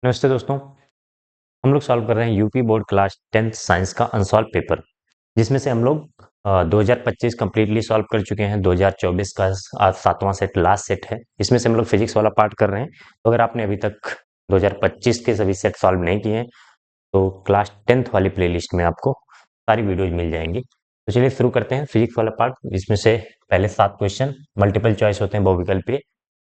नमस्ते दोस्तों। हम लोग सॉल्व कर रहे हैं UP board class 10th science का अनसॉल्व पेपर, जिसमें से हम लोग 2025 कंप्लीटली सॉल्व कर चुके हैं। 2024 का आज 7वां सेट लास्ट सेट है। इसमें से हम लोग फिजिक्स वाला पार्ट कर रहे हैं। तो अगर आपने अभी तक 2025 के सभी सेट सॉल्व नहीं किए हैं तो क्लास 10th वाली प्लेलिस्ट में आपको सारी वीडियोज मिल जाएंगी। तो चलिए शुरू करते हैं फिजिक्स वाला पार्ट। इसमें से पहले 7 क्वेश्चन मल्टीपल चॉइस होते हैं बहुविकल्पीय।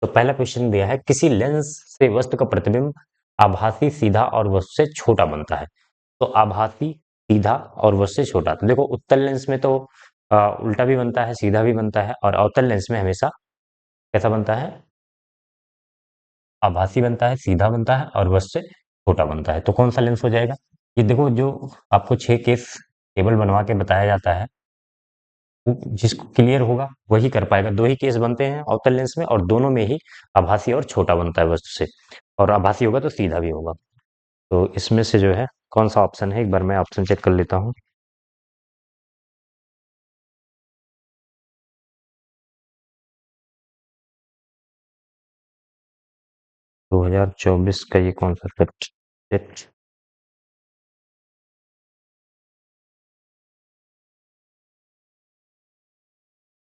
तो पहला क्वेश्चन दिया है, किसी लेंस से वस्तु का प्रतिबिंब आभासी, सीधा और वस्तु से छोटा बनता है। तो आभासी, सीधा और वस्तु से छोटा। तो देखो उत्तल लेंस में तो उल्टा भी बनता है, सीधा भी बनता है, और अवतल लेंस में हमेशा कैसा बनता है? आभासी बनता है, सीधा बनता है और वस्तु से छोटा बनता है। तो कौन सा लेंस हो जाएगा? ये देखो, जो आपको 6 केस टेबल बनवा के बताया जाता है, जिसको क्लियर होगा वही कर पाएगा। 2 ही केस बनते हैं अवतल लेंस में, और दोनों में ही आभासी और छोटा बनता है वस्तु से। और आभासी होगा तो सीधा भी होगा। तो इसमें से जो है कौन सा ऑप्शन है, एक बार मैं ऑप्शन चेक कर लेता हूँ। 2024 का ये कौन सा सेट सेट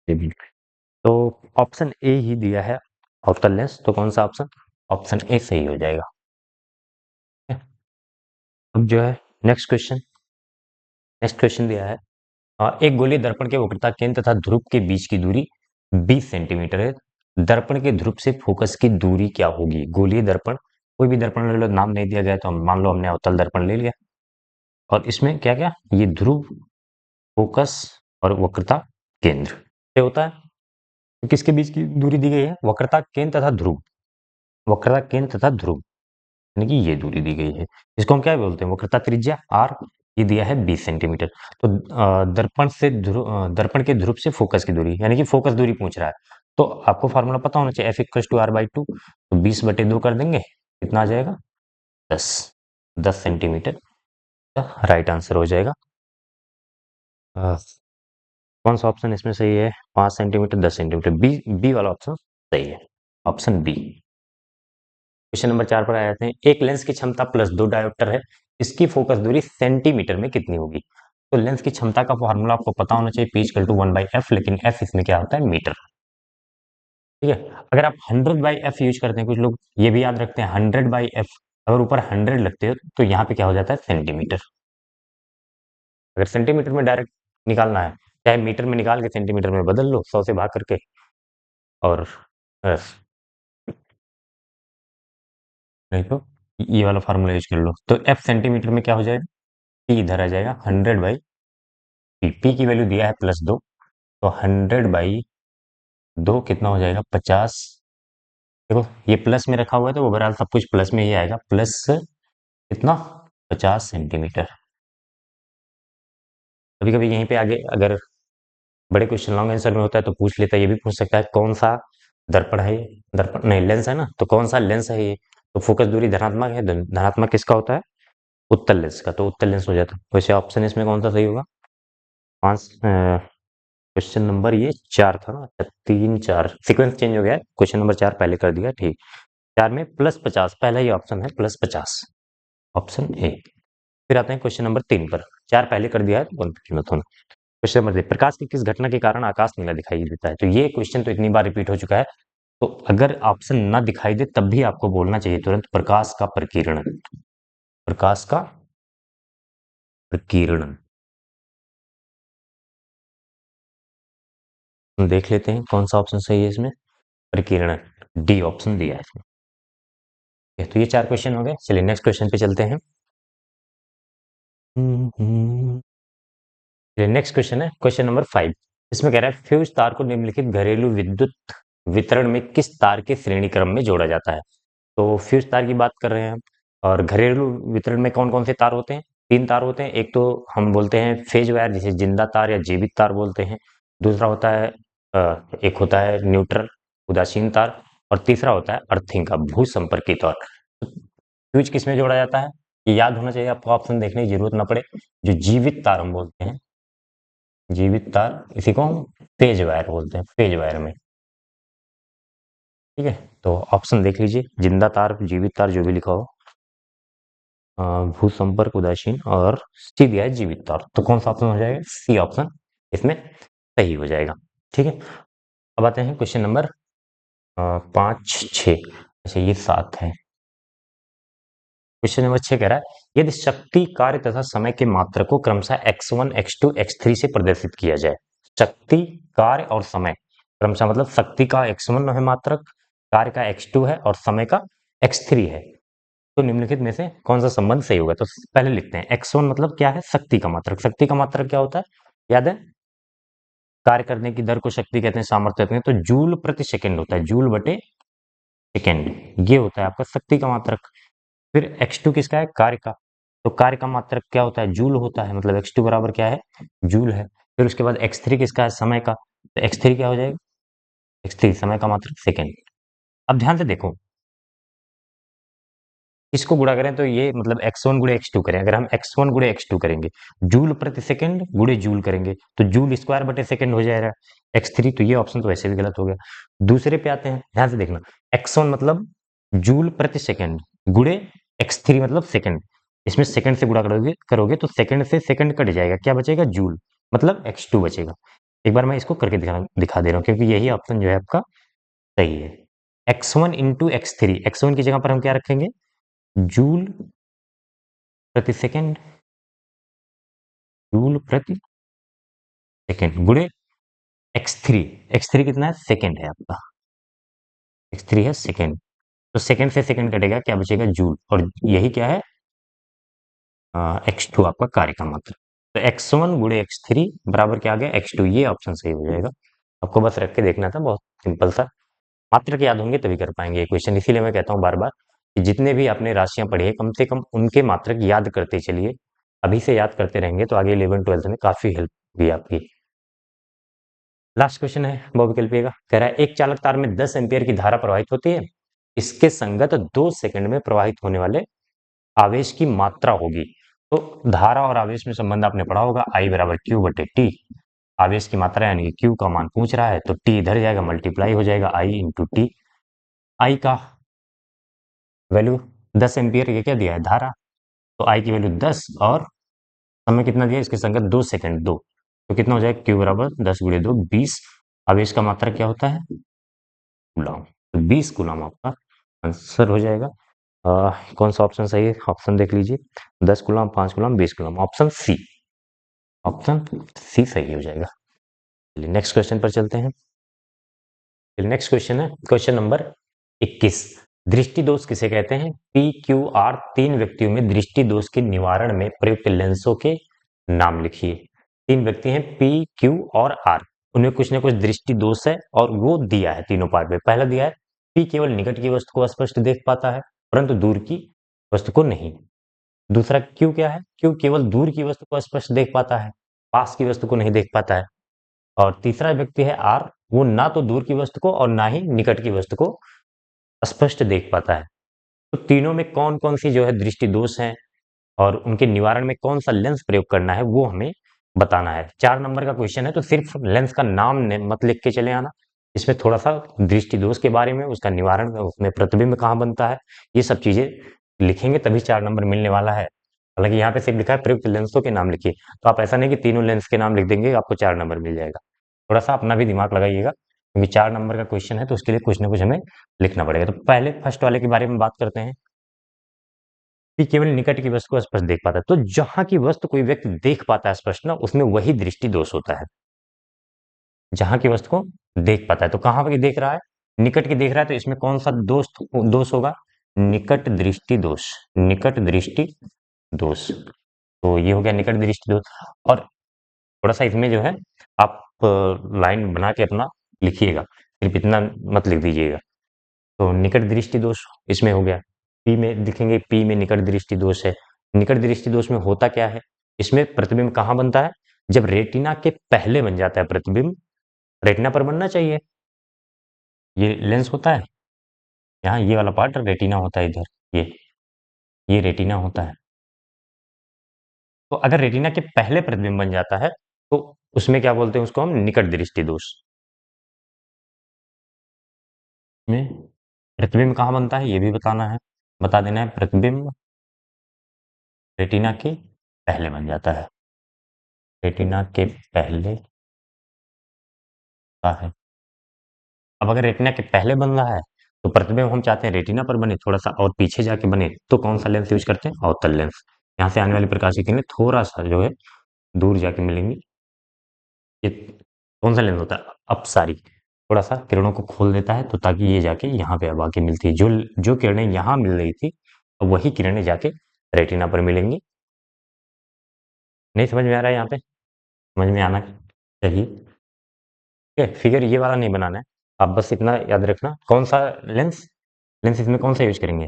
ये भी। तो ऑप्शन ए ही दिया है अवतल लेंस। तो कौन सा ऑप्शन? ऑप्शन ए सही हो जाएगा। ठीक है? अब जो है नेक्स्ट क्वेश्चन दिया है, एक गोलीय दर्पण के वक्रता केंद्र तथा ध्रुव के बीच की दूरी 20 सेंटीमीटर है। दर्पण के ध्रुव से फोकस की दूरी क्या होगी? गोलीय दर्पण, कोई भी दर्पण ले लो, नाम नहीं दिया गया तो हम मान लो हमने अवतल दर्पण ले लिया। और इसमें क्या क्या, ये ध्रुव, फोकस और वक्रता केंद्र ये होता है। तो किसके बीच की दूरी दी गई है? वक्रता केंद्र तथा ध्रुव। वक्रता केंद्र तथा ध्रुव यानी कि ये दूरी दी गई है। इसको हम क्या बोलते हैं? वक्रता त्रिज्या आर। ये दिया है 20 सेंटीमीटर। तो दर्पण के ध्रुव से फोकस की दूरी यानी कि फोकस दूरी पूछ रहा है। तो आपको फॉर्मूला पता होना चाहिए, f equal to r by two. तो 20/2 कर देंगे, कितना आ जाएगा? 10। 10 सेंटीमीटर राइट आंसर हो जाएगा। अ, कौन सा ऑप्शन इसमें सही है? 5 सेंटीमीटर, 10 सेंटीमीटर, बी बी वाला ऑप्शन सही है, ऑप्शन बी। क्वेश्चन नंबर 4 पर आ जाते हैं। एक लेंस की क्षमता प्लस 2 डायोप्टर है, इसकी फोकस दूरी सेंटीमीटर में कितनी होगी? तो लेंस की क्षमता का फॉर्मूला आपको पता होना चाहिए, पी इक्वल टू 1/f, लेकिन f इसमें क्या होता है? मीटर। ठीक है। अगर आप 100/f यूज करते हैं, कुछ लोग ये भी याद रखते हैं 100/f, अगर ऊपर 100 लगते हो तो यहाँ पे क्या हो जाता है? सेंटीमीटर। अगर सेंटीमीटर में डायरेक्ट निकालना है, चाहे मीटर में निकाल के सेंटीमीटर में बदल लो 100 से भाग करके, और नहीं तो ये वाला फार्मूला यूज कर लो। तो एफ सेंटीमीटर में क्या हो जाएगा? पी इधर आ जाएगा 100/पी। पी की वैल्यू दिया है +2, तो 100/2 कितना हो जाएगा? 50। देखो ये प्लस में रखा हुआ है तो ओवरऑल सब कुछ प्लस में ही आएगा, प्लस कितना? 50 सेंटीमीटर। कभी कभी यहीं पे आगे अगर बड़े क्वेश्चन लॉन्ग आंसर में होता है तो पूछ लेता है, ये भी पूछ सकता है कौन सा दर्पण है ये? दर्पण नहीं, लेंस है ना, तो कौन सा लेंस है ये? तो फोकस दूरी धनात्मक है, धनात्मक किसका होता है? उत्तल लेंस का। तो उत्तल लेंस हो जाता है। वैसे ऑप्शन इसमें कौन सा सही होगा? 5। क्वेश्चन नंबर ये 4 था ना? अच्छा, 3 4 सीक्वेंस चेंज हो गया है। क्वेश्चन नंबर 4 पहले कर दिया, ठीक। 4 में +50, पहला ही ऑप्शन है +50, ऑप्शन ए। फिर आते हैं क्वेश्चन नंबर 3 पर। 4 पहले कर दिया है तो कंफ्यूजन मत होना। क्वेश्चन नंबर 3, प्रकाश की किस घटना के कारण आकाश नीला दिखाई देता है? तो ये क्वेश्चन तो इतनी बार रिपीट हो चुका है, तो अगर ऑप्शन ना दिखाई दे तब भी आपको बोलना चाहिए तुरंत, प्रकाश का प्रकीर्णन। प्रकाश का प्रकीर्णन। हम देख लेते हैं कौन सा ऑप्शन सही है इसमें। प्रकीर्णन, डी ऑप्शन दिया है इसमें। तो ये 4 क्वेश्चन हो गए। चलिए नेक्स्ट क्वेश्चन पे चलते हैं। नेक्स्ट क्वेश्चन है क्वेश्चन नंबर 5। इसमें कह रहा है, फ्यूज तार को निम्नलिखित घरेलू विद्युत वितरण में किस तार के श्रेणी क्रम में जोड़ा जाता है? तो फ्यूज तार की बात कर रहे हैं हम। और घरेलू वितरण में कौन कौन से तार होते हैं? 3 तार होते हैं। एक तो हम बोलते हैं फेज वायर, जिसे जिंदा तार या जीवित तार बोलते हैं। दूसरा होता है एक होता है न्यूट्रल, उदासीन तार। और तीसरा होता है अर्थिंग का, भू संपर्की तार। फ्यूज किस में जोड़ा जाता है? ये याद होना चाहिए आपको, ऑप्शन देखने की जरूरत ना पड़े। जो जीवित तार हम बोलते हैं, जीवित तार, इसी को हम फेज वायर बोलते हैं, फेज वायर में। ठीक है, तो ऑप्शन देख लीजिए, जिंदा तार, जीवित तार, जो भी लिखा हो। भूसंपर्क उदासीन और सी दिया है जीवित तौर। तो कौन सा ऑप्शन हो जाएगा? सी ऑप्शन इसमें सही हो जाएगा। ठीक है, अब आते हैं क्वेश्चन नंबर 5, 6। अच्छा, ये 7 है। क्वेश्चन नंबर 6 कह रहा है, यदि शक्ति, कार्य तथा समय के मात्रक को क्रमशः x1, x2, x3 से प्रदर्शित किया जाए। शक्ति, कार्य और समय क्रमशः, मतलब शक्ति का x1 है मात्रक, कार्य का x2 है और समय का x3 है। तो निम्नलिखित में से कौन सा संबंध सही होगा? तो पहले लिखते हैं, x1 मतलब क्या है? शक्ति का मात्रक। शक्ति का मात्रक क्या होता है? याद है, कार्य करने की दर को शक्ति कहते हैं, सामर्थ्य कहते हैं। तो जूल प्रति सेकंड होता है, जूल बटे सेकंड, ये होता है आपका शक्ति का मात्रक। फिर x2 किसका है? कार्य का। तो कार्य का मात्रक क्या होता है? जूल होता है, मतलब x2 बराबर क्या है? जूल है। फिर उसके बाद x3 किसका है? समय का। तो x3 क्या हो जाएगा? x3 समय का मात्रक सेकंड। अब ध्यान से देखो, इसको गुणा करें तो ये मतलब x1 गुणे x2 करें, अगर हम x1 गुणे x2 करेंगे, जूल प्रति सेकंड गुणे जूल करेंगे तो जूल स्क्वायर बटे सेकंड हो जाएगा x3। तो ये ऑप्शन तो वैसे भी गलत हो गया। दूसरे पे आते हैं, ध्यान से देखना, x1 मतलब जूल प्रति सेकंड गुणे x3 मतलब सेकंड। इसमें सेकंड से गुणा करोगे करोगे तो सेकंड से सेकंड कट जाएगा, क्या बचेगा? जूल, मतलब x2 बचेगा। एक बार मैं इसको करके दिखा दे रहा हूँ, क्योंकि यही ऑप्शन जो है आपका सही है। x1 इंटू x3, x1 की जगह पर हम क्या रखेंगे? जूल प्रति सेकंड, जूल प्रति सेकंड गुणे x3। x3 कितना है? सेकंड है आपका, x3 है सेकंड। तो सेकंड से सेकंड कटेगा, क्या बचेगा? जूल। और यही क्या है? x2 आपका कार्य का मात्रक। तो x1 गुणे x3 बराबर क्या आ गया? x2। ये ऑप्शन सही हो जाएगा। आपको बस रख के देखना था, बहुत सिंपल सा। मात्रक याद होंगे तभी कर पाएंगे ये क्वेश्चन। इसीलिए मैं कहता हूँ बार बार कि जितने भी आपने राशियां पढ़ी है, कम से कम उनके मात्रक याद करते चलिए। अभी से याद करते रहेंगे तो आगे 11th 12th में काफी हेल्प होगी आपकी। लास्ट क्वेश्चन है बहुविकल्पीय का, कह रहा है, एक चालक तार में 10 एम्पियर की धारा प्रवाहित होती है। इसके संगत 2 सेकंड में प्रवाहित होने वाले आवेश की मात्रा होगी। तो धारा और आवेश में संबंध आपने पढ़ा होगा, आई बराबर क्यू बटे टी। आवेश की मात्रा यानी कि क्यू का मान पूछ रहा है, तो टी इधर जाएगा, मल्टीप्लाई हो जाएगा आई इंटू टी। आई का वैल्यू 10 एम्पियर, ये क्या दिया है? धारा। तो आई की वैल्यू 10 और समय कितना दिया? इसके संगत 2 सेकंड, 2। तो कितना हो जाएगा? क्यू बराबर 10 गुणे 2, 20। आवेश का मात्रा क्या होता है? गुलाम। तो 20 गुलाम आपका आंसर हो जाएगा। कौन सा ऑप्शन सही है? ऑप्शन देख लीजिए, 10 गुलाम, 5 गुलाम, 20 गुलाम। ऑप्शन सी, ऑप्शन सी सही हो जाएगा। चलिए नेक्स्ट क्वेश्चन पर चलते हैं। नेक्स्ट क्वेश्चन है क्वेश्चन नंबर 21। दृष्टि दोष किसे कहते हैं? पी क्यू आर तीन व्यक्तियों में दृष्टि दोष के निवारण में प्रयुक्त लेंसों के नाम लिखिए। तीन व्यक्ति हैं, पी क्यू और आर, उनमें कुछ ना कुछ दृष्टि दोष है और वो दिया है तीनों पार्ट में। पहला दिया है, पी केवल निकट की वस्तु को स्पष्ट देख पाता है परंतु दूर की वस्तु को नहीं। दूसरा क्यू क्या है? क्यू केवल दूर की वस्तु को स्पष्ट देख पाता है, पास की वस्तु को नहीं देख पाता है। और तीसरा व्यक्ति है आर, वो ना तो दूर की वस्तु को और ना ही निकट की वस्तु को स्पष्ट देख पाता है। तो तीनों में कौन कौन सी जो है दृष्टि दोष है और उनके निवारण में कौन सा लेंस प्रयोग करना है वो हमें बताना है। 4 नंबर का क्वेश्चन है, तो सिर्फ लेंस का नाम मत लिख के चले आना। इसमें थोड़ा सा दृष्टि दोष के बारे में, उसका निवारण, उसमें प्रतिबिंब कहाँ बनता है, ये सब चीजें लिखेंगे तभी 4 नंबर मिलने वाला है। हालांकि यहाँ पे सिर्फ लिखा है प्रयुक्त लेंसों के नाम लिखिए, तो आप ऐसा नहीं कि तीनों लेंस के नाम लिख देंगे आपको 4 नंबर मिल जाएगा। थोड़ा सा अपना भी दिमाग लगाइएगा, क्योंकि 4 नंबर का क्वेश्चन है तो उसके लिए कुछ ना कुछ हमें लिखना पड़ेगा। तो पहले फर्स्ट वाले के बारे में बात करते हैं कि केवल निकट की वस्तु को स्पष्ट देख पाता है। तो जहां की वस्तु कोई व्यक्ति देख पाता है स्पष्ट ना, उसमें वही दृष्टि दोष होता है। जहां की वस्तु को देख पाता है, तो कहां पर देख रहा है? निकट की देख रहा है, तो इसमें कौन सा दोष दोष होगा? निकट दृष्टि दोष, निकट दृष्टि दोष। तो ये हो गया निकट दृष्टि दोष। और थोड़ा सा इसमें जो है आप लाइन बना के अपना लिखिएगा, सिर्फ इतना मत लिख दीजिएगा। तो निकट दृष्टि दोष इसमें हो गया। पी में दिखेंगे, पी में निकट दृष्टि दोष है। निकट दृष्टि दोष में होता क्या है? इसमें प्रतिबिंब कहाँ बनता है? जब रेटिना के पहले बन जाता है प्रतिबिंब, रेटिना पर बनना चाहिए। ये लेंस होता है, यहाँ ये वाला पार्ट रेटिना होता है, इधर ये रेटिना होता है। तो अगर रेटिना के पहले प्रतिबिंब बन जाता है तो उसमें क्या बोलते हैं? उसको हम निकट दृष्टि दोष। में प्रतिबिंब कहाँ बनता है ये भी बताना है, बता देना है। प्रतिबिंब रेटिना के पहले बन जाता है, रेटिना के पहले का है। अब अगर रेटिना के पहले बन रहा है तो प्रतिबिंब हम चाहते हैं रेटिना पर बने, थोड़ा सा और पीछे जाके बने, तो कौन सा लेंस यूज करते हैं? अवतल लेंस। यहाँ से आने वाली प्रकाश की किरणें थोड़ा सा जो है दूर जाके मिलेंगी। ये कौन सा लेंस होता है? अपसारी। थोड़ा सा किरणों को खोल देता है तो ताकि ये जाके यहाँ पे अब आके मिलती है, जो जो किरणें यहाँ मिल रही थी अब वही किरणें जाके रेटिना पर मिलेंगी। नहीं समझ में आ रहा है? यहाँ पे समझ में आना चाहिए। ठीक है, फिगर ये वाला नहीं बनाना है, आप बस इतना याद रखना। कौन सा लेंस, लेंस इसमें कौन सा यूज करेंगे?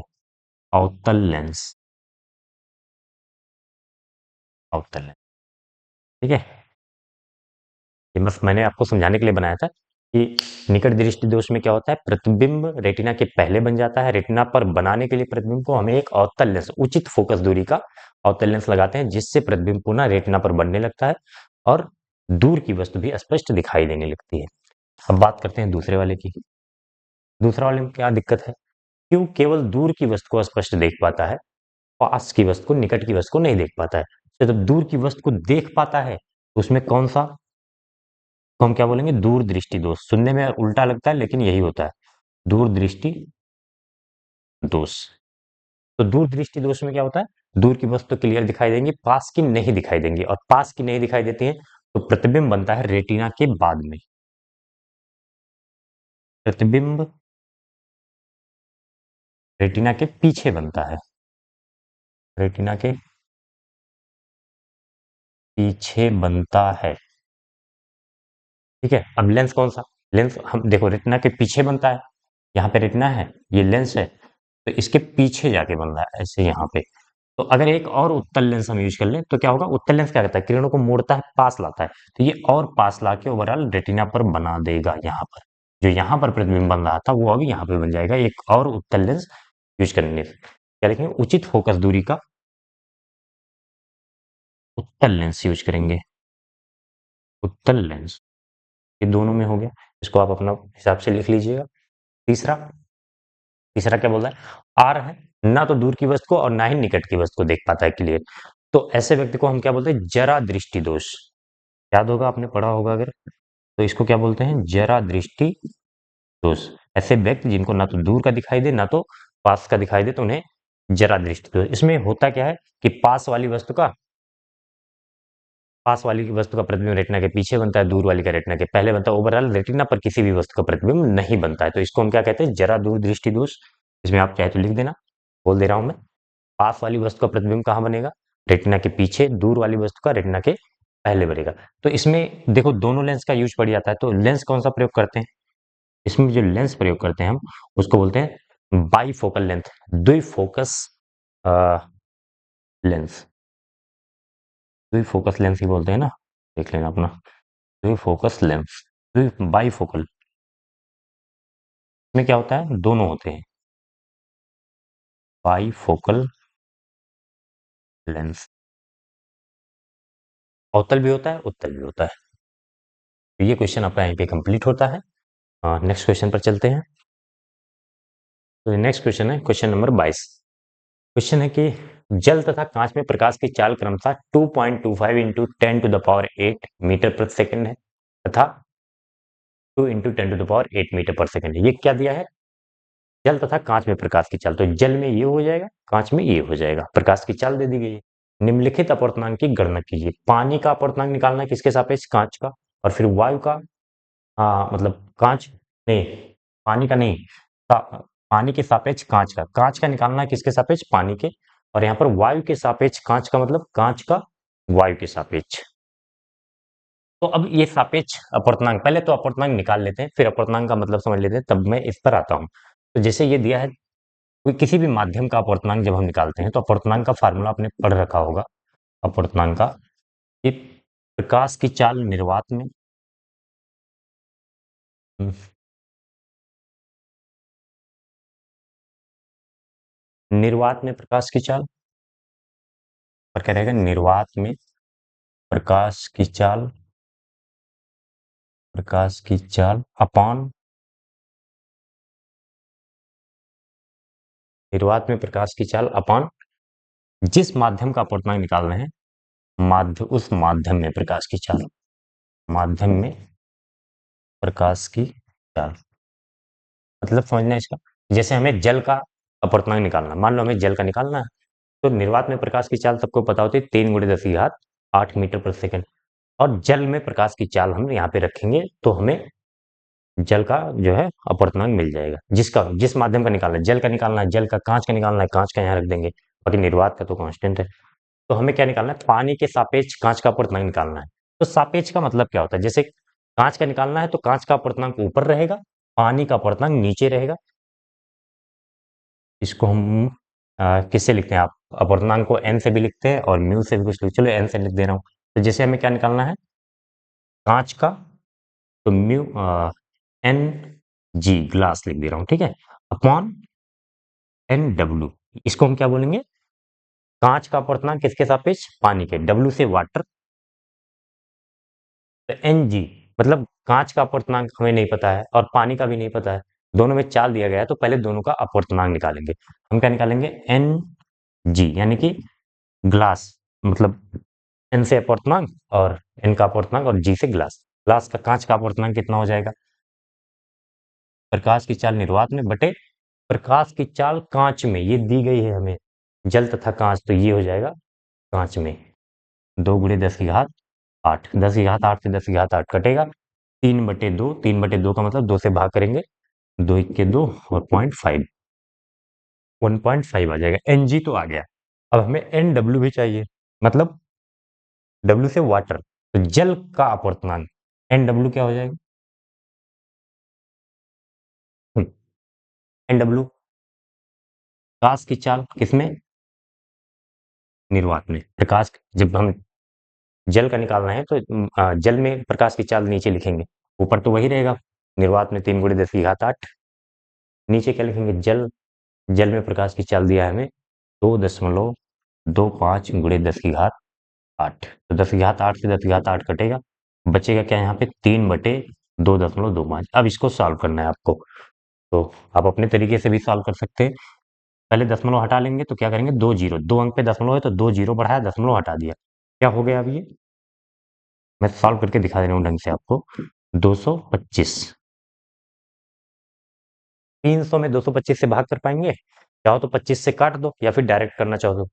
अवतल लेंस, अवतल लेंस। ठीक है, ये बस मैंने आपको समझाने के लिए बनाया था कि निकट दृष्टि दोष में क्या होता है, प्रतिबिंब रेटिना के पहले बन जाता है। रेटिना पर बनाने के लिए प्रतिबिंब को हमें एक अवतल लेंस, उचित फोकस दूरी का अवतल लेंस लगाते हैं, जिससे प्रतिबिंब पुनः रेटिना पर बनने लगता है और दूर की वस्तु भी स्पष्ट दिखाई देने लगती है। अब बात करते हैं दूसरे वाले की। दूसरा वाले में क्या दिक्कत है? क्यों केवल दूर की वस्तु को स्पष्ट देख पाता है, पास की वस्तु को, निकट की वस्तु को नहीं देख पाता है? तो जब दूर की वस्तु को देख पाता है तो उसमें कौन सा, तो हम क्या बोलेंगे? दूर दृष्टि दोष। सुनने में उल्टा लगता है लेकिन यही होता है, दूर दृष्टि दोष। तो दूर दृष्टि दोष में क्या होता है? दूर की वस्तु क्लियर दिखाई देंगी, पास की नहीं दिखाई देंगी, और पास की नहीं दिखाई देती है तो प्रतिबिंब बनता है रेटिना के बाद में। प्रतिबिंब रेटिना के पीछे बनता है, रेटिना के पीछे बनता है। ठीक है, अब लेंस कौन सा? लेंस हम देखो रेटिना के पीछे बनता है, यहाँ पे रेटिना है, ये लेंस है, तो इसके पीछे जाके बन रहा है ऐसे यहाँ पे। तो अगर एक और उत्तल लेंस हम यूज कर लें तो क्या होगा? उत्तल लेंस क्या करता है? किरणों को मोड़ता है, पास लाता है, तो ये और पास लाके ओवरऑल रेटिना पर बना देगा। यहाँ पर जो यहाँ पर प्रतिबिंब बन रहा था वो अभी यहाँ पे बन जाएगा, एक और उत्तल लेंस यूज करने से। क्या लिखेंगे? उचित फोकस दूरी का उत्तल लेंस यूज करेंगे, उत्तल लेंस। ये दोनों में हो गया, इसको आप अपना हिसाब से लिख लीजिएगा। तीसरा, तीसरा क्या बोल रहा है? आर है, ना तो दूर की वस्तु को और ना ही निकट की वस्तु को देख पाता है क्लियर, तो ऐसे व्यक्ति को हम क्या बोलते हैं? जरा दृष्टि दोष। याद होगा, आपने पढ़ा होगा अगर, तो इसको क्या बोलते हैं? जरा दृष्टि दोष। ऐसे व्यक्ति जिनको ना तो दूर का दिखाई दे ना तो पास का दिखाई दे तो उन्हें जरा दृष्टि दोष। इसमें होता क्या है कि पास वाली की वस्तु का प्रतिबिंब रेटिना के पीछे बनता है, दूर वाली का रेटिना के पहले बनता है। ओवरऑल रेटिना पर किसी भी वस्तु का प्रतिबिंब नहीं बनता है, तो इसको हम क्या कहते हैं? जरा दूर दृष्टि दोष। इसमें आप चाहे तो लिख देना, बोल दे रहा हूं मैं। पास वाली वस्तु का प्रतिबिंब कहाँ बनेगा? रेटिना के पीछे। दूर वाली वस्तु का रेटिना के पहले बनेगा। तो इसमें देखो दोनों लेंस का यूज पड़ जाता है, तो लेंस कौन सा प्रयोग करते हैं? इसमें जो लेंस प्रयोग करते हैं हम उसको बोलते हैं बाईफोकल लेंथ, द्विफोकस लेंस। द्विफोकस लेंस ही बोलते हैं ना, देख लेना अपना, द्विफोकस लेंस, बाईफोकल में क्या होता है? दोनों होते हैं, बाईफोकल लेंस। अवतल भी होता है, उत्तल भी होता है। तो ये क्वेश्चन आपका यहीं पे कंप्लीट होता है। नेक्स्ट क्वेश्चन पर चलते हैं। तो नेक्स्ट क्वेश्चन है क्वेश्चन नंबर 22। क्वेश्चन है कि जल तथा कांच में प्रकाश की चाल क्रमशः 2.25 into 10 to the power 8 metre प्रति सेकंड है तथा 2 into 10 to the power 8 metre पर सेकंड है। ये क्या दिया है? जल तथा कांच में प्रकाश की चाल, तो जल में ये हो जाएगा, कांच में ये हो जाएगा, प्रकाश की चाल दे दी गई है। निम्नलिखित अपवर्तनांक की गणना कीजिए। पानी का अपवर्तनांक निकालना है, किसके सापेक्ष? कांच का। और फिर वायु का, हाँ मतलब कांच नहीं, पानी का नहीं, पानी के सापेक्ष कांच का, कांच का निकालना है किसके सापेक्ष? पानी के। और यहाँ पर वायु के सापेक्ष कांच का, मतलब कांच का वायु के सापेक्ष। तो अब ये सापेक्ष अपवर्तनांक, पहले तो अपवर्तनांक निकाल लेते हैं फिर अपवर्तनांक का मतलब समझ लेते हैं, तब मैं इस पर आता हूँ। तो जैसे ये दिया है, कोई किसी भी माध्यम का अपवर्तनांक जब हम निकालते हैं तो अपवर्तनांक का फार्मूला आपने पढ़ रखा होगा। अपवर्तनांक का, कि प्रकाश की चाल निर्वात में, हम्म, निर्वात में प्रकाश की चाल, और क्या रहेगा? निर्वात में प्रकाश की चाल, प्रकाश की चाल अपान, निर्वात में प्रकाश की चाल अपान जिस माध्यम का अपवर्तनांक निकाल रहे हैं, उस माध्यम में प्रकाश की चाल, माध्यम में प्रकाश की चाल, मतलब समझना इसका। जैसे हमें जल का अपवर्तनांक निकालना, मान लो हमें जल का निकालना है, तो निर्वात में प्रकाश की चाल सबको पता होती है 3 × 10⁸ और जल में प्रकाश की चाल हम यहाँ पे रखेंगे तो हमें जल का जो है अपवर्तनांक मिल जाएगा। जिस माध्यम का निकालना है, जल का निकालना है, जल का कांच का निकालना है, कांच का यहाँ रख देंगे, बाकी निर्वात का तो कांस्टेंट है। तो हमें क्या निकालना है, पानी के सापेक्ष कांच का अपवर्तनांक निकालना है। तो सापेक्ष का मतलब क्या होता है, जैसे कांच का निकालना है तो कांच का अपवर्तनांक ऊपर रहेगा, पानी का अपवर्तनांक नीचे रहेगा। इसको हम किससे लिखते हैं, आप अपवर्तनांक को एन से भी लिखते हैं और म्यू से भी कुछ लिखते, चलो एन से लिख दे रहा हूँ। तो जैसे हमें क्या निकालना है, कांच का, तो म्यू एन जी ग्लास लिख दे रहा हूँ, ठीक है, अपॉन एन डब्ल्यू। इसको हम क्या बोलेंगे, कांच का अपवर्तनांक किसके सापेक्ष, पानी के, डब्ल्यू से वाटर, तो एन जी मतलब कांच का अपवर्तनांक हमें नहीं पता है और पानी का भी नहीं पता है, दोनों में चाल दिया गया है, तो पहले दोनों का अपवर्तनांक निकालेंगे। हम क्या निकालेंगे, एन जी यानी कि ग्लास, मतलब एन से अपवर्तनांक और एन का अपवर्तनांक और जी से ग्लास, ग्लास का कांच का अपवर्तनांक कितना हो जाएगा, प्रकाश की चाल निर्वात में बटे प्रकाश की चाल कांच में, ये दी गई है हमें, जल तथा कांच, तो ये हो जाएगा कांच में 2 × 10⁸ 8, 10⁸ से 10⁸ कटेगा, 3/2, 3/2 का मतलब 2 से भाग करेंगे, 2 × 2 और 0.5, 1.5 आ जाएगा। एन जी तो आ गया, अब हमें एन डब्ल्यू भी चाहिए, मतलब डब्ल्यू से वाटर, तो जल का अपवर्तनांक एन डब्ल्यू क्या हो जाएगा, एन डब्ल्यू प्रकाश की चाल किसमें, निर्वात में। प्रकाश जब हम जल का निकाल रहे हैं तो जल में प्रकाश की चाल नीचे लिखेंगे, ऊपर तो वही रहेगा, निर्वात में 3 × 10⁸ नीचे क्या लिखेंगे, जल, जल में प्रकाश की चाल दिया है हमें 2.25 × 10⁸ तो 10⁸ से 10⁸ कटेगा, बचेगा क्या यहाँ पे, 3/2.25। अब इसको सॉल्व करना है आपको, तो आप अपने तरीके से भी सॉल्व कर सकते हैं। पहले दशमलव हटा लेंगे तो क्या करेंगे, 2 जीरो, 2 अंक पे दशमलव है तो 2 जीरो बढ़ाया, दशमलव हटा दिया, क्या हो गया अब ये, मैं सॉल्व करके दिखा दे रहा हूँ ढंग से आपको। 225, 300 में 225 से भाग कर पाएंगे, चाहो तो 25 से काट दो या फिर डायरेक्ट करना चाहो तो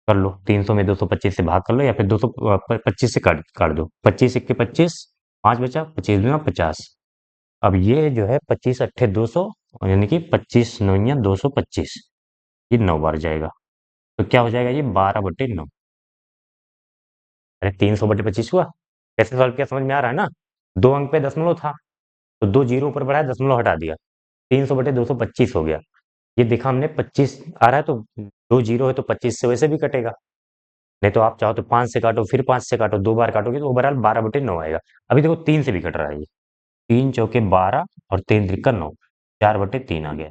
कर लो, 300 में 225 से भाग कर लो या फिर 225 से काट काट दो, 25 × 25 5 बचा, 25×2 50। अब ये जो है 25 × 8 200, यानी कि 25×9 = 225, ये 9 बार जाएगा, तो क्या हो जाएगा ये 12/9। अरे 300/25 हुआ, कैसे सॉल्व किया समझ में आ रहा है ना, 2 अंक पे दशमलव था तो 2 जीरो ऊपर बढ़ाया, दशमलव हटा दिया, 300/225 हो गया। ये देखा हमने 25 आ रहा है तो 2 जीरो है तो 25 से वैसे भी कटेगा, नहीं तो आप चाहो तो 5 से काटो, फिर 5 से काटो, 2 बार काटोगे तो ओवरऑल 12/9 आएगा। अभी देखो 3 से भी कट रहा है ये, 3 × 4 = 12 और 3 × 3 = 9, 4/3 आ गया,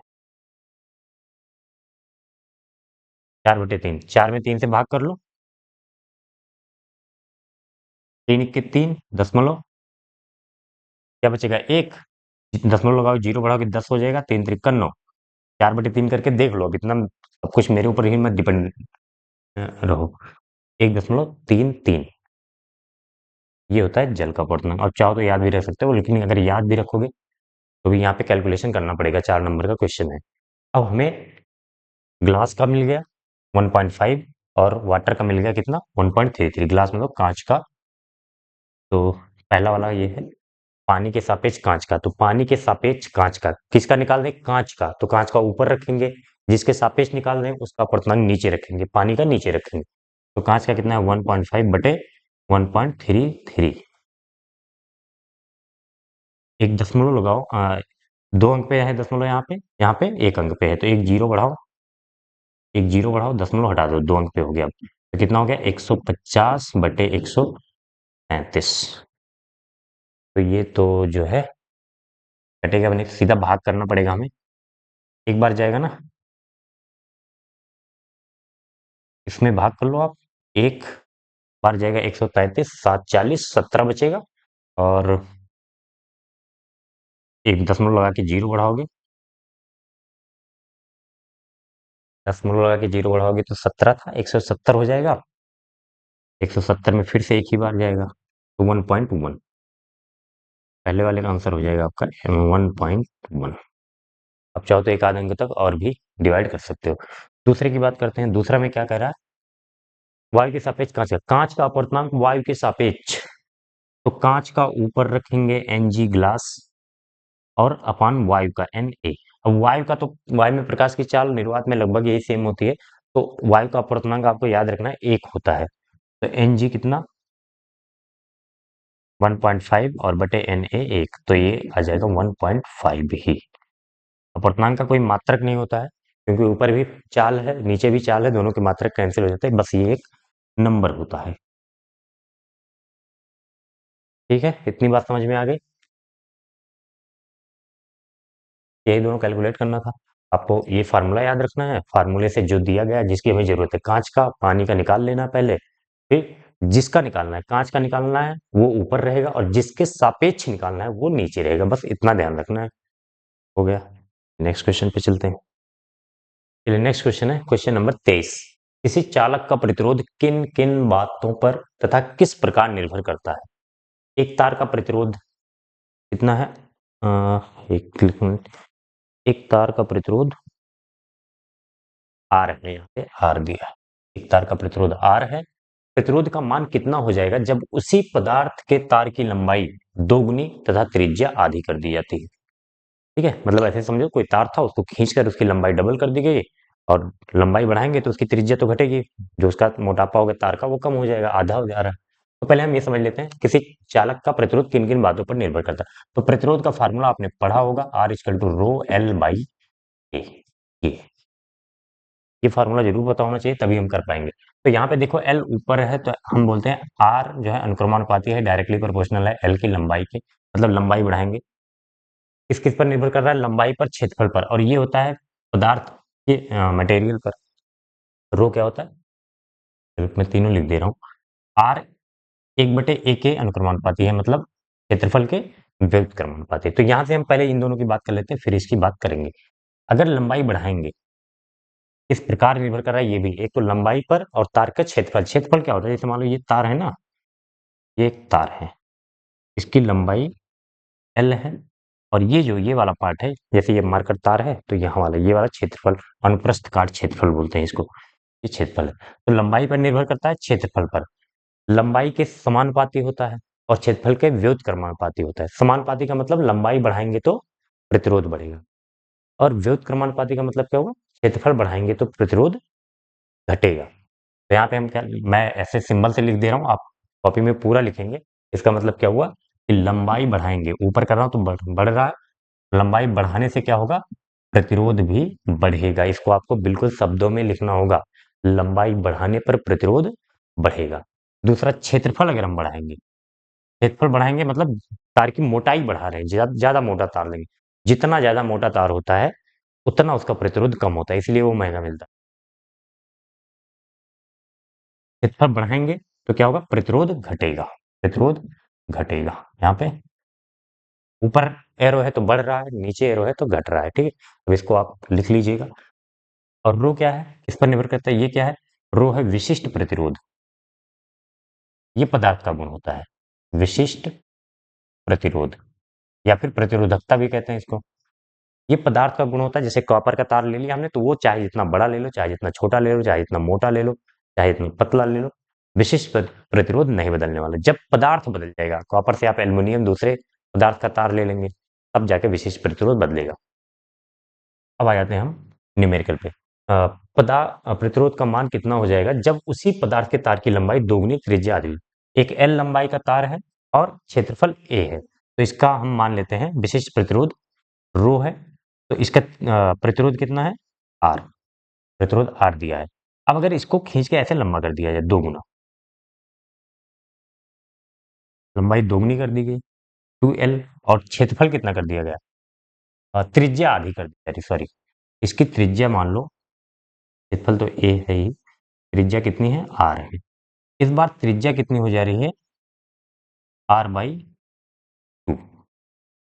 4/3, 4 में 3 से भाग कर लो, 3 × 3 दशमलव, क्या बचेगा 1, दशमलव लगाओ, जीरो बढ़ाओगे 10 हो जाएगा, 3 × 3 = 9, 4/3 करके देख लो, अब इतना सब कुछ मेरे ऊपर ही मत डिपेंड रहो, 1.33, ये होता है जल का अपवर्तनांक। और चाहो तो याद भी रख सकते हो, लेकिन अगर याद भी रखोगे तो भी यहाँ पे कैलकुलेशन करना पड़ेगा, 4 नंबर का क्वेश्चन है। अब हमें ग्लास का मिल गया 1.5 और वाटर का मिल गया कितना, 1.33, ग्लास मतलब कांच का, तो पहला वाला ये है पानी के सापेक्ष कांच का, तो पानी के सापेक्ष कांच का किसका निकाल दें, कांच का, तो कांच का ऊपर रखेंगे, जिसके सापेक्ष निकाल रहे हैं उसका अपवर्तनांक नीचे रखेंगे, पानी का नीचे रखेंगे, तो कांच का कितना है 1.5/1.33, एक दशमलव लगाओ, 2 अंक पे है दशमलव, यहाँ पे 1 अंक पे है, तो 1 जीरो बढ़ाओ, 1 जीरो बढ़ाओ, दशमलव हटा दो, 2 अंक पे हो गया, तो कितना हो गया 150/135, तो ये तो जो है कटेगा भी नहीं, सीधा भाग करना पड़ेगा हमें, एक बार जाएगा ना, इसमें भाग कर लो आप, एक बार जाएगा 133, 7 40, 17 बचेगा, और एक दशमलव लगा के जीरो बढ़ाओगे, दशमलव लगा के जीरो बढ़ाओगे तो 17 था, 170 हो जाएगा। 170 में फिर से एक ही बार जाएगा तो 1.1, पहले वाले का आंसर हो जाएगा आपका 1.1। अब चाहो तो एक आध अंक तक और भी डिवाइड कर सकते हो। दूसरे की बात करते हैं। दूसरा में क्या कह रहा है, वायु के सापेक्ष कांच का अपवर्तनांक वायु के सापेक्ष। तो कांच का ऊपर रखेंगे Ng ग्लास और अपान वायु का Na। अब वायु का तो वायु में प्रकाश की चाल निर्वात में लगभग यही सेम होती है, तो वायु का अपवर्तनांक आपको याद रखना है 1 होता है। तो Ng कितना 1.5 और बटे Na 1, तो ये आ जाएगा 1.5 ही। अपवर्तनांक का कोई मात्रक नहीं होता है, क्योंकि ऊपर भी चाल है नीचे भी चाल है, दोनों के मात्रक कैंसिल हो जाते हैं, बस ये एक नंबर होता है। ठीक है, इतनी बात समझ में आ गई। यही दोनों कैलकुलेट करना था आपको। ये फार्मूला याद रखना है, फार्मूले से जो दिया गया जिसकी हमें जरूरत है, कांच का पानी का निकाल लेना पहले, फिर जिसका निकालना है कांच का निकालना है वो ऊपर रहेगा और जिसके सापेक्ष निकालना है वो नीचे रहेगा, बस इतना ध्यान रखना है। हो गया। नेक्स्ट क्वेश्चन पे चलते हैं। चलिए नेक्स्ट क्वेश्चन है क्वेश्चन नंबर 23। किसी चालक का प्रतिरोध किन किन बातों पर तथा किस प्रकार निर्भर करता है। एक तार का प्रतिरोध कितना है, एक मिनट, एक तार का प्रतिरोध आर है, यहाँ पे आर दिया है। एक तार का प्रतिरोध आर है। प्रतिरोध का मान कितना हो जाएगा जब उसी पदार्थ के तार की लंबाई दोगुनी तथा त्रिज्या आधी कर दी जाती है। ठीक है, मतलब ऐसे समझो कोई तार था, उसको खींचकर उसकी लंबाई डबल कर दी गई और लंबाई बढ़ाएंगे तो उसकी त्रिज्या तो घटेगी, जो उसका मोटापा होगा तार का वो कम हो जाएगा, आधा हो जा रहा है। तो पहले हम ये समझ लेते हैं किसी चालक का प्रतिरोध किन किन बातों पर निर्भर करता है। तो प्रतिरोध का फार्मूला आपने पढ़ा होगा, R equal to rho L by A. ये फार्मूला जरूर पता होना चाहिए, तभी हम कर पाएंगे। तो यहाँ पे देखो एल ऊपर है तो हम बोलते हैं आर जो है अनुक्रमानुपाती है, डायरेक्टली प्रोपोर्शनल है एल की लंबाई के, मतलब लंबाई बढ़ाएंगे। किस किस पर निर्भर कर रहा है, लंबाई पर, क्षेत्रफल पर, और ये होता है पदार्थ के मटेरियल पर। रो क्या होता है, मैं तीनों लिख दे रहा हूँ। आर 1/A के अनुक्रमानुपाती है, मतलब क्षेत्रफल के व्युत्क्रमानुपाती। तो यहाँ से हम पहले इन दोनों की बात कर लेते हैं, फिर इसकी बात करेंगे। अगर लंबाई बढ़ाएंगे, इस प्रकार निर्भर कर रहा है ये भी, एक तो लंबाई पर और तार का क्षेत्रफल। क्षेत्रफल क्या होता है, जैसे मान लो ये तार है ना, ये एक तार है, इसकी लंबाई एल है, और ये जो ये वाला पार्ट है, जैसे ये मार्कर तार है तो यहाँ वाला ये वाला क्षेत्रफल, अनुप्रस्थ काट क्षेत्रफल बोलते हैं इसको, ये क्षेत्रफल है। तो लंबाई पर निर्भर करता है, क्षेत्रफल पर। लंबाई के समानुपाती होता है और क्षेत्रफल के व्युत्क्रमानुपाती होता है। समानुपाती का मतलब लंबाई बढ़ाएंगे तो प्रतिरोध बढ़ेगा, और व्युत्क्रमानुपाती का मतलब क्या होगा, क्षेत्रफल बढ़ाएंगे तो प्रतिरोध घटेगा। तो यहाँ पे हम क्या, मैं ऐसे सिंबल से लिख दे रहा हूँ, आप कॉपी में पूरा लिखेंगे। इसका मतलब क्या हुआ कि लंबाई बढ़ाएंगे, ऊपर कर रहा हूँ तो बढ़ रहा है, लंबाई बढ़ाने से क्या होगा, प्रतिरोध भी बढ़ेगा। इसको आपको बिल्कुल शब्दों में लिखना होगा, लंबाई बढ़ाने पर प्रतिरोध बढ़ेगा। दूसरा, क्षेत्रफल अगर हम बढ़ाएंगे, क्षेत्रफल बढ़ाएंगे मतलब तार की मोटाई बढ़ा रहे हैं, ज्यादा मोटा तार लेंगे, जितना ज्यादा मोटा तार होता है उतना उसका प्रतिरोध कम होता है, इसलिए वो महंगा मिलता है। क्षेत्रफल बढ़ाएंगे तो क्या होगा, प्रतिरोध घटेगा, प्रतिरोध घटेगा। यहाँ पे ऊपर एरो है तो बढ़ रहा है, नीचे एरो है तो घट रहा है। ठीक है, अब इसको आप लिख लीजिएगा। और रो क्या है, किस पर निर्भर करता है, ये क्या है, रो है विशिष्ट प्रतिरोध। ये पदार्थ का गुण होता है, विशिष्ट प्रतिरोध, या फिर प्रतिरोधकता भी कहते हैं इसको। ये पदार्थ का गुण होता है, जैसे कॉपर का तार ले लिया हमने, तो वो चाहे जितना बड़ा ले लो, चाहे जितना छोटा ले लो, चाहे जितना मोटा ले लो, चाहे जितना पतला ले लो, विशिष्ट प्रतिरोध नहीं बदलने वाला। जब पदार्थ बदल जाएगा, कॉपर से आप एल्युमिनियम दूसरे पदार्थ का तार ले लेंगे, तब जाके विशिष्ट प्रतिरोध बदलेगा। अब आ जाते हैं हम न्यूमेरिकल पे। प्रतिरोध का मान कितना हो जाएगा जब उसी पदार्थ के तार की लंबाई दोगुनी त्रिज्या आधी। एक एल लंबाई का तार है और क्षेत्रफल ए है, तो इसका हम मान लेते हैं विशिष्ट प्रतिरोध रो है, तो इसका प्रतिरोध कितना है, आर, प्रतिरोध आर दिया है। अब अगर इसको खींच के ऐसे लंबा कर दिया जाए, दो गुना, लंबाई दोगुनी कर दी गई 2L, और क्षेत्रफल कितना कर दिया गया, त्रिज्या आधी कर दी जाती, सॉरी, इसकी त्रिज्या मान लो, क्षेत्रफल तो ए है ही, त्रिज्या कितनी है, आर है। इस बार त्रिज्या कितनी हो जा रही है, r/2।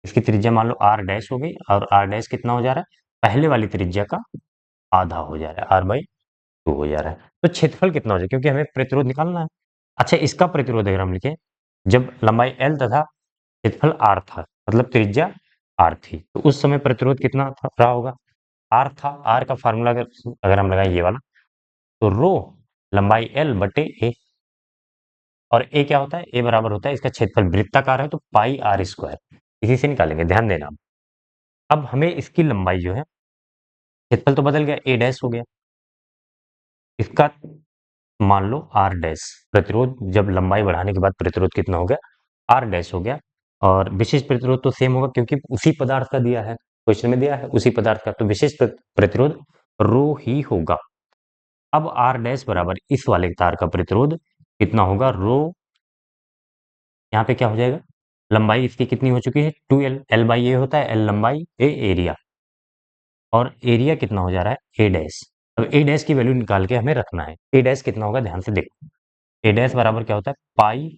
इसकी त्रिज्या मान लो r डैश हो गई, और r डैश कितना हो जा रहा है, पहले वाली त्रिज्या का आधा हो जा रहा है, R/2 हो जा रहा है। तो क्षेत्रफल कितना हो जाए, क्योंकि हमें प्रतिरोध निकालना है। अच्छा, इसका प्रतिरोध अगर हम लिखें, जब लंबाई L तथा क्षेत्रफल R था, मतलब त्रिज्या R थी, तो उस समय प्रतिरोध कितना रहा होगा? R था। R का फार्मूला अगर अगर हम लगाएं ये वाला, तो रो लंबाई L बटे A, और A क्या होता है? A बराबर होता है, इसका क्षेत्रफल वृत्ताकार है तो पाई R स्क्वायर, इसी से निकालेंगे, ध्यान देना। अब हमें इसकी लंबाई जो है, क्षेत्रफल तो बदल गया, A डैश हो गया, इसका मान लो R डैश, प्रतिरोध जब लंबाई बढ़ाने के बाद प्रतिरोध कितना हो गया? R डैश हो गया। और विशेष प्रतिरोध तो सेम होगा, क्योंकि उसी पदार्थ का दिया है, क्वेश्चन में दिया है उसी पदार्थ का, तो विशेष प्रतिरोध रो ही होगा। अब R डैश बराबर इस वाले तार का प्रतिरोध कितना होगा? रो, यहाँ पे क्या हो जाएगा? लंबाई इसकी कितनी हो चुकी है? 2L, L/A होता है, L लंबाई, A एरिया, और एरिया कितना हो जा रहा है? A dash. अब A डैश की वैल्यू निकाल के हमें रखना है। A डैश कितना होगा? ध्यान से देखो, A डैश बराबर क्या होता है? पाई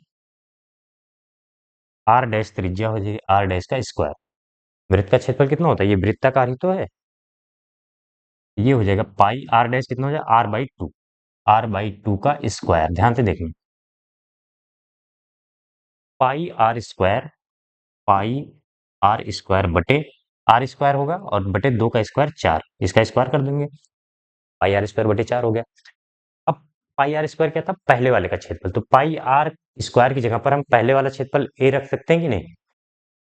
R डैश त्रिज्या हो जाएगी, R डैश का स्क्वायर। वृत्त का क्षेत्रफल कितना होता है? ये वृत्ताकार ही तो है, ये हो जाएगा पाई R डैश कितना हो जाएगा? R/2, R/2 का स्क्वायर। ध्यान से देखना, पाई R स्क्वायर, पाई R स्क्वायर बटे R स्क्वायर होगा, और बटे 2 का स्क्वायर 4, इसका स्क्वायर कर देंगे, पाई R स्क्वायर बटे 4 हो गया। अब पाई R स्क्वायर क्या था? पहले वाले का क्षेत्रफल, तो पाई R स्क्वायर की जगह पर हम पहले वाला क्षेत्रफल A रख सकते हैं कि नहीं?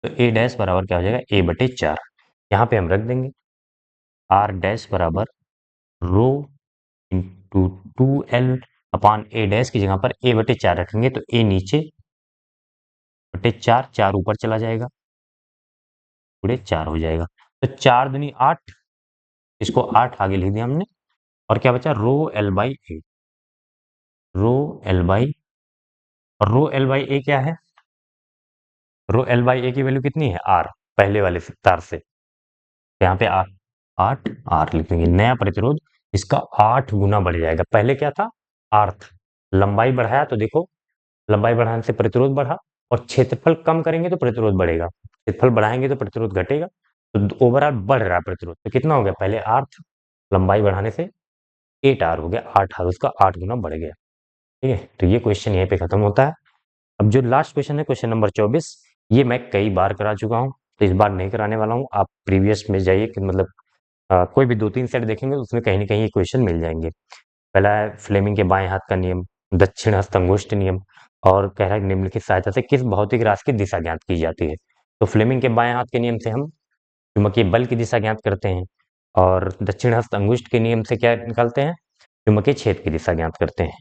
तो A डैश बराबर क्या हो जाएगा? A बटे 4, यहाँ पे हम रख देंगे। R डैश बराबर rho into 2L upon A dash की जगह पर A बटे 4 रखेंगे, तो A नीचे बटे 4, 4 ऊपर चला जाएगा, पूरे 4 हो जाएगा। तो 4 दूनी 8, इसको 8 आगे लिख दिया हमने, और क्या बचा? रो L/A, रो L/A, और रो L/A क्या है? रो L/A की वैल्यू कितनी है? R, पहले वाले तार से, तो यहाँ पे 8, 8 R लिखेंगे। नया प्रतिरोध इसका 8 गुना बढ़ जाएगा। पहले क्या था? R था, लंबाई बढ़ाया तो देखो, लंबाई बढ़ाने से प्रतिरोध बढ़ा, और क्षेत्रफल कम करेंगे तो प्रतिरोध बढ़ेगा, क्षेत्रफल बढ़ाएंगे तो प्रतिरोध घटेगा, तो ओवरऑल बढ़ रहा है प्रतिरोध। तो कितना हो गया? पहले R था, लंबाई बढ़ाने से 8R हो गया, 8R उसका 8 गुना बढ़ गया। ठीक है, तो ये क्वेश्चन यहीं पे खत्म होता है। अब जो लास्ट क्वेश्चन है, क्वेश्चन नंबर 24, ये मैं कई बार करा चुका हूँ, तो इस बार नहीं कराने वाला हूँ। आप प्रीवियस में जाइए कि मतलब कोई भी 2-3 सेट देखेंगे, उसमें कहीं ना कहीं ये क्वेश्चन मिल जाएंगे। पहला है फ्लेमिंग के बाएं हाथ का नियम, दक्षिण हस्त अंगुष्ठ नियम, और कह रहा है निम्नलिखित सहायता से किस भौतिक राशि की दिशा ज्ञात की जाती है। तो फ्लेमिंग के बाएं हाथ के नियम से हम चुंबकीय बल की दिशा ज्ञात करते हैं, और दक्षिण हस्त अंगुष्ठ के नियम से क्या निकालते हैं? चुंबकीय क्षेत्र की दिशा ज्ञात करते हैं।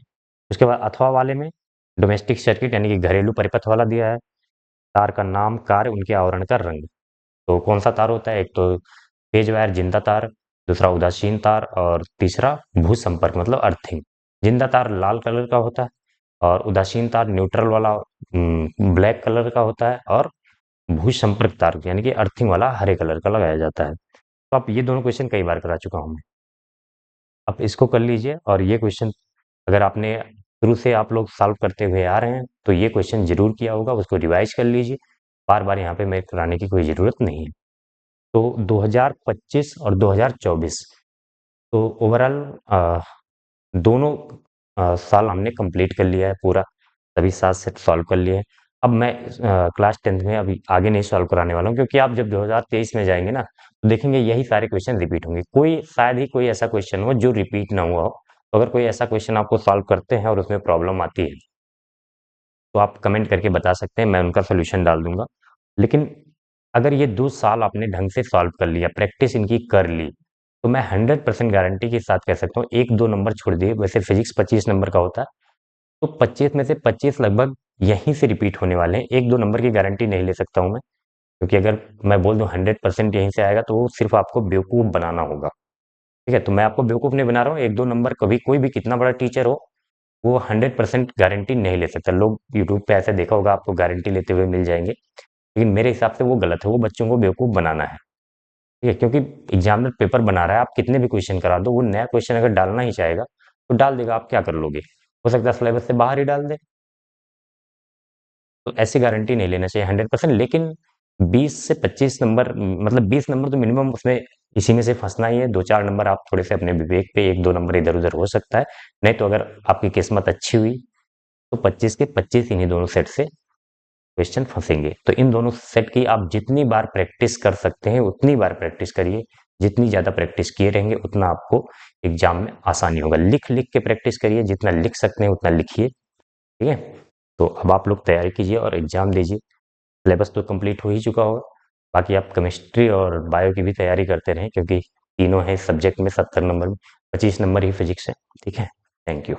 उसके बाद अथवा वाले में डोमेस्टिक सर्किट यानी कि घरेलू परिपथ वाला दिया है, तार का नाम, कार्य, उनके आवरण का रंग। तो कौन सा तार होता है? एक तो तेज वायर जिंदा तार, दूसरा उदासीन तार, और तीसरा भू संपर्क मतलब अर्थिंग। जिंदा तार लाल कलर का होता है, और उदासीन तार न्यूट्रल वाला ब्लैक कलर का होता है, और भू संपर्क तार यानी कि अर्थिंग वाला हरे कलर का लगाया जाता है। तो आप ये दोनों क्वेश्चन कई बार करा चुका हूं मैं, आप इसको कर लीजिए। और ये क्वेश्चन अगर आपने शुरू से आप लोग सॉल्व करते हुए आ रहे हैं, तो ये क्वेश्चन जरूर किया होगा, उसको रिवाइज कर लीजिए। बार बार यहाँ पे मैं कराने की कोई ज़रूरत नहीं है। तो 2025 और 2024, तो ओवरऑल दोनों साल हमने कंप्लीट कर लिया है पूरा, सभी 7 सेट सॉल्व कर लिए हैं। अब मैं क्लास 10th में अभी आगे नहीं सॉल्व कराने वाला हूँ, क्योंकि आप जब 2023 में जाएंगे ना, तो देखेंगे यही सारे क्वेश्चन रिपीट होंगे। कोई शायद ही कोई ऐसा क्वेश्चन हो जो रिपीट ना हुआ हो। तो अगर कोई ऐसा क्वेश्चन आपको सॉल्व करते हैं और उसमें प्रॉब्लम आती है, तो आप कमेंट करके बता सकते हैं, मैं उनका सोल्यूशन डाल दूंगा। लेकिन अगर ये 2 साल आपने ढंग से सॉल्व कर लिया, प्रैक्टिस इनकी कर ली, तो मैं 100% गारंटी के साथ कह सकता हूँ, 1-2 नंबर छोड़ दिए, वैसे फिजिक्स 25 नंबर का होता है, तो 25 में से 25 लगभग यहीं से रिपीट होने वाले हैं। 1-2 नंबर की गारंटी नहीं ले सकता हूँ मैं, क्योंकि अगर मैं बोल दूं 100% यहीं से आएगा, तो वो सिर्फ आपको बेवकूफ़ बनाना होगा। ठीक है, तो मैं आपको बेवकूफ़ नहीं बना रहा हूँ। 1-2 नंबर कभी कोई भी कितना बड़ा टीचर हो, वो 100% गारंटी नहीं ले सकता। लोग यूट्यूब पे ऐसे देखा होगा, आपको गारंटी लेते हुए मिल जाएंगे, लेकिन मेरे हिसाब से वो गलत है, वो बच्चों को बेवकूफ़ बनाना है। ठीक है, क्योंकि एग्जामिनर पेपर बना रहा है, आप कितने भी क्वेश्चन करा दो, वो नया क्वेश्चन अगर डालना ही चाहेगा तो डाल देगा, आप क्या कर लोगे? हो सकता है सिलेबस से बाहर ही डाल दे। तो ऐसी गारंटी नहीं लेना चाहिए 100%, लेकिन 20 से 25 नंबर, मतलब 20 नंबर तो मिनिमम उसमें इसी में से फंसना ही है। 2-4 नंबर आप थोड़े से अपने विवेक पे 1-2 नंबर इधर-उधर हो सकता है। नहीं तो अगर आपकी किस्मत अच्छी हुई तो 25 के 25 इन्हीं दोनों सेट से क्वेश्चन फंसेंगे। तो इन दोनों सेट की आप जितनी बार प्रैक्टिस कर सकते हैं उतनी बार प्रैक्टिस करिए। जितनी ज़्यादा प्रैक्टिस किए रहेंगे उतना आपको एग्जाम में आसानी होगा। लिख-लिख के प्रैक्टिस करिए, जितना लिख सकते हैं उतना लिखिए, ठीक है? तो अब आप लोग तैयारी कीजिए और एग्जाम दीजिए। सिलेबस तो कंप्लीट हो ही चुका होगा। बाकी आप केमिस्ट्री और बायो की भी तैयारी करते रहें, क्योंकि तीनों हैं इस सब्जेक्ट में 70 नंबर में, 25 नंबर ही फिजिक्स है। ठीक है? Thank you.